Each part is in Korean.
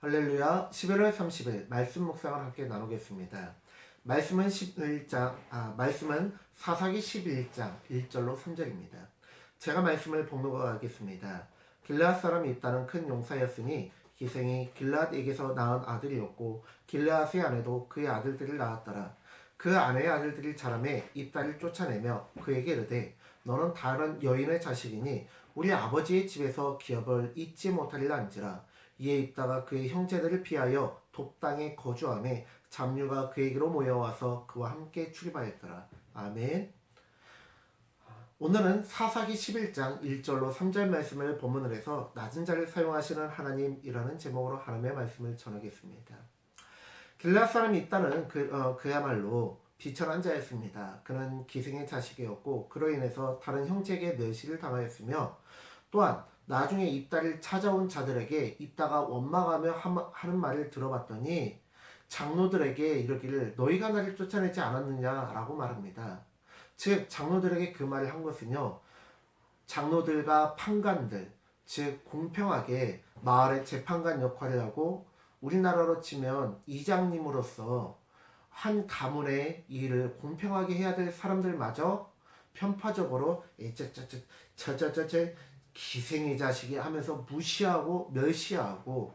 할렐루야. 11월 30일 말씀 묵상을 함께 나누겠습니다. 말씀은 사사기 11장 1절로 3절입니다. 제가 말씀을 봉독하겠습니다. 길르앗 사람이 있다는 큰 용사였으니 기생이 길르앗에게서 낳은 아들이었고 길르앗의 아내도 그의 아들들을 낳았더라. 그 아내의 아들들이 자라매 입다를 쫓아내며 그에게 이르되 너는 다른 여인의 자식이니 우리 아버지의 집에서 기업을 잊지 못하리라 한지라. 이에 입다가 그의 형제들을 피하여 돕당에 거주하며 잡류가 그에게로 모여와서 그와 함께 출입하였더라. 아멘. 오늘은 사사기 11장 1절로 3절 말씀을 본문으로 해서 낮은 자를 사용하시는 하나님이라는 제목으로 하나님의 말씀을 전하겠습니다. 길르앗 사람이 있다는 그야말로 비천한 자였습니다. 그는 기생의 자식이었고 그로 인해서 다른 형제에게 멸시를 당하였으며 또한 나중에 입다를 찾아온 자들에게 입다가 원망하며 하는 말을 들어봤더니 장로들에게 이르기를 너희가 나를 쫓아내지 않았느냐라고 말합니다. 즉 장로들에게 그 말을 한 것은요, 장로들과 판관들, 즉 공평하게 마을의 재판관 역할을 하고 우리나라로 치면 이장님으로서 한 가문의 일을 공평하게 해야 될 사람들마저 편파적으로 저저저저 기생의 자식이 하면서 무시하고 멸시하고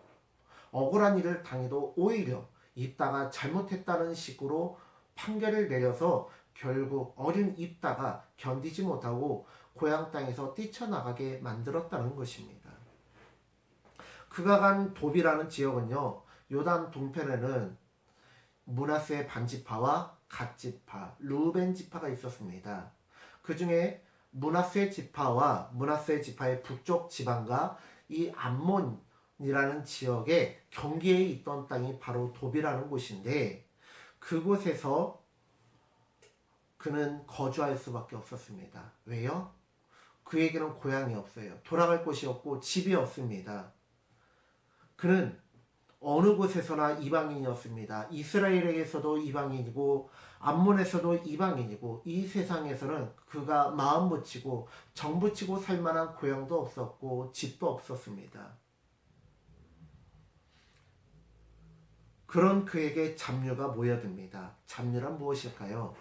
억울한 일을 당해도 오히려 입다가 잘못했다는 식으로 판결을 내려서 결국 어린 입다가 견디지 못하고 고향 땅에서 뛰쳐나가게 만들었다는 것입니다. 그가 간 도비라는 지역은요, 요단 동편에는 므낫세 반지파와 갓지파, 르우벤 지파가 있었습니다. 그 중에 므낫세 지파와 므낫세 지파의 북쪽 지방과 이 암몬이라는 지역의 경계에 있던 땅이 바로 도비라는 곳인데 그곳에서 그는 거주할 수밖에 없었습니다. 왜요? 그에게는 고향이 없어요. 돌아갈 곳이 없고 집이 없습니다. 그는 어느 곳에서나 이방인이었습니다. 이스라엘에게서도 이방인이고 암몬에서도 이방인이고 이 세상에서는 그가 마음 붙이고 정 붙이고 살 만한 고향도 없었고 집도 없었습니다. 그런 그에게 잡류가 모여듭니다. 잡류란 무엇일까요?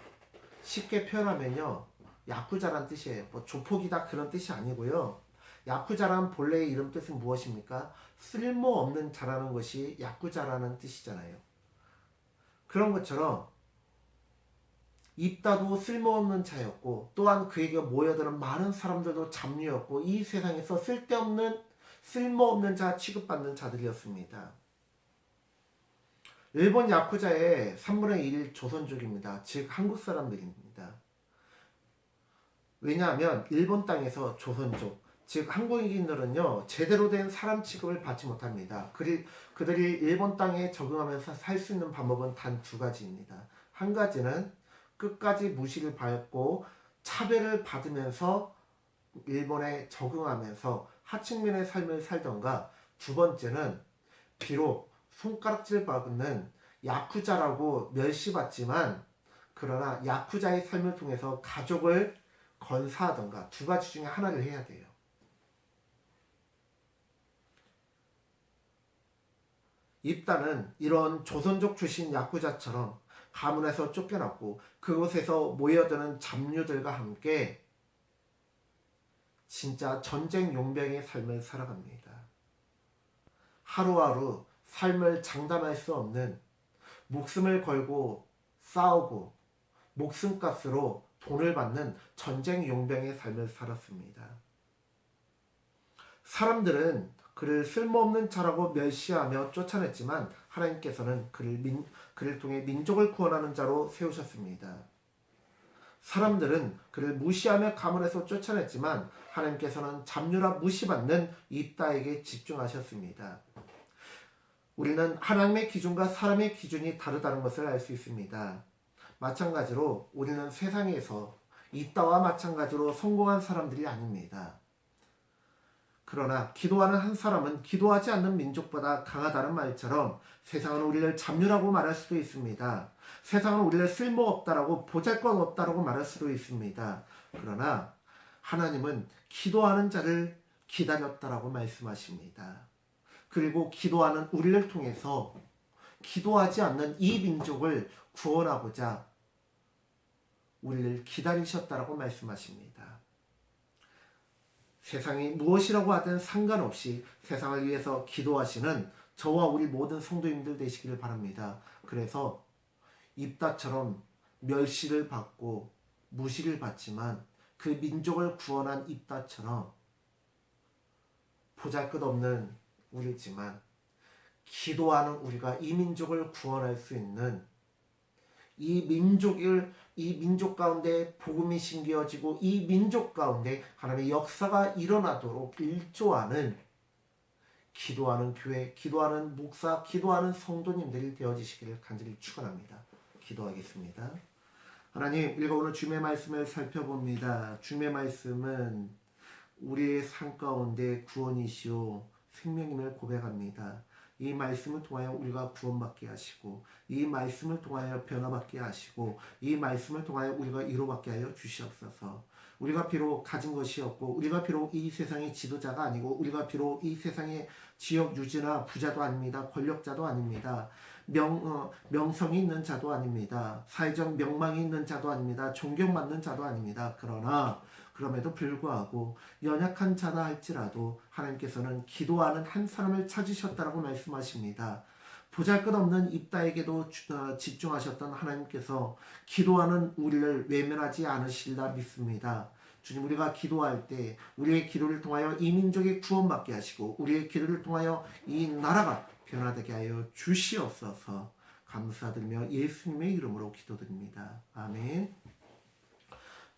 쉽게 표현하면요, 야쿠자란 뜻이에요. 뭐 조폭이다 그런 뜻이 아니고요. 야쿠자란 본래의 이름 뜻은 무엇입니까? 쓸모없는 자라는 것이 야쿠자라는 뜻이잖아요. 그런 것처럼 입다도 쓸모없는 자였고 또한 그에게 모여드는 많은 사람들도 잡류였고 이 세상에서 쓸모없는 자 취급받는 자들이었습니다. 일본 야쿠자의 3분의 1 조선족입니다. 즉 한국 사람들입니다. 왜냐하면 일본 땅에서 조선족, 즉 한국인들은요 제대로 된 사람 취급을 받지 못합니다. 그들이 일본 땅에 적응하면서 살 수 있는 방법은 단 두 가지입니다. 한 가지는 끝까지 무시를 받고 차별을 받으면서 일본에 적응하면서 하층민의 삶을 살던가, 두 번째는 비록 손가락질 받는 야쿠자라고 멸시받지만 그러나 야쿠자의 삶을 통해서 가족을 건사하던가, 두 가지 중에 하나를 해야 돼요. 입다는 이런 조선족 출신 야쿠자처럼 가문에서 쫓겨났고 그곳에서 모여드는 잡류들과 함께 진짜 전쟁 용병의 삶을 살아갑니다. 하루하루 삶을 장담할 수 없는, 목숨을 걸고 싸우고 목숨값으로 돈을 받는 전쟁 용병의 삶을 살았습니다. 사람들은 그를 쓸모없는 자라고 멸시하며 쫓아냈지만 하나님께서는 그를 통해 민족을 구원하는 자로 세우셨습니다. 사람들은 그를 무시하며 가문에서 쫓아냈지만 하나님께서는 잡류라 무시받는 입다에게 집중하셨습니다. 우리는 하나님의 기준과 사람의 기준이 다르다는 것을 알 수 있습니다. 마찬가지로 우리는 세상에서 입다와 마찬가지로 성공한 사람들이 아닙니다. 그러나 기도하는 한 사람은 기도하지 않는 민족보다 강하다는 말처럼 세상은 우리를 잡류라고 말할 수도 있습니다. 세상은 우리를 쓸모없다라고, 보잘것없다라고 말할 수도 있습니다. 그러나 하나님은 기도하는 자를 기다렸다라고 말씀하십니다. 그리고 기도하는 우리를 통해서 기도하지 않는 이 민족을 구원하고자 우리를 기다리셨다라고 말씀하십니다. 세상이 무엇이라고 하든 상관없이 세상을 위해서 기도하시는 저와 우리 모든 성도님들 되시기를 바랍니다. 그래서 입다처럼 멸시를 받고 무시를 받지만 그 민족을 구원한 입다처럼 보잘것없는 우리지만 기도하는 우리가 이 민족을 구원할 수 있는 이 민족 가운데 복음이 심겨지고 이 민족 가운데 하나님의 역사가 일어나도록 일조하는 기도하는 교회, 기도하는 목사, 기도하는 성도님들이 되어지시기를 간절히 축원합니다. 기도하겠습니다. 하나님, 우리가 오늘 주님의 말씀을 살펴봅니다. 주님의 말씀은 우리의 삶 가운데 구원이시오 생명임을 고백합니다. 이 말씀을 통하여 우리가 구원받게 하시고 이 말씀을 통하여 변화받게 하시고 이 말씀을 통하여 우리가 위로받게 하여 주시옵소서. 우리가 비록 가진 것이 없고 우리가 비록 이 세상의 지도자가 아니고 우리가 비록 이 세상의 지역 유지나 부자도 아닙니다. 권력자도 아닙니다. 명성이 있는 자도 아닙니다. 사회적 명망이 있는 자도 아닙니다. 존경받는 자도 아닙니다. 그러나 그럼에도 불구하고 연약한 자나 할지라도 하나님께서는 기도하는 한 사람을 찾으셨다라고 말씀하십니다. 보잘것없는 입다에게도 집중하셨던 하나님께서 기도하는 우리를 외면하지 않으실라 믿습니다. 주님, 우리가 기도할 때 우리의 기도를 통하여 이 민족이 구원받게 하시고 우리의 기도를 통하여 이 나라가 변화되게 하여 주시옵소서. 감사드리며 예수님의 이름으로 기도드립니다. 아멘.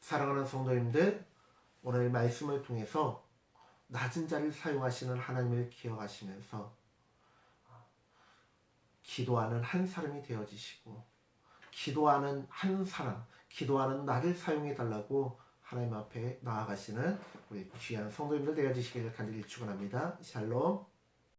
사랑하는 성도님들, 오늘 말씀을 통해서 낮은 자를 사용하시는 하나님을 기억하시면서 기도하는 한 사람이 되어지시고 기도하는 한 사람, 기도하는 나를 사용해 달라고 하나님 앞에 나아가시는 우리 귀한 성도님들 되어지시기를 간절히 축원합니다. 샬롬.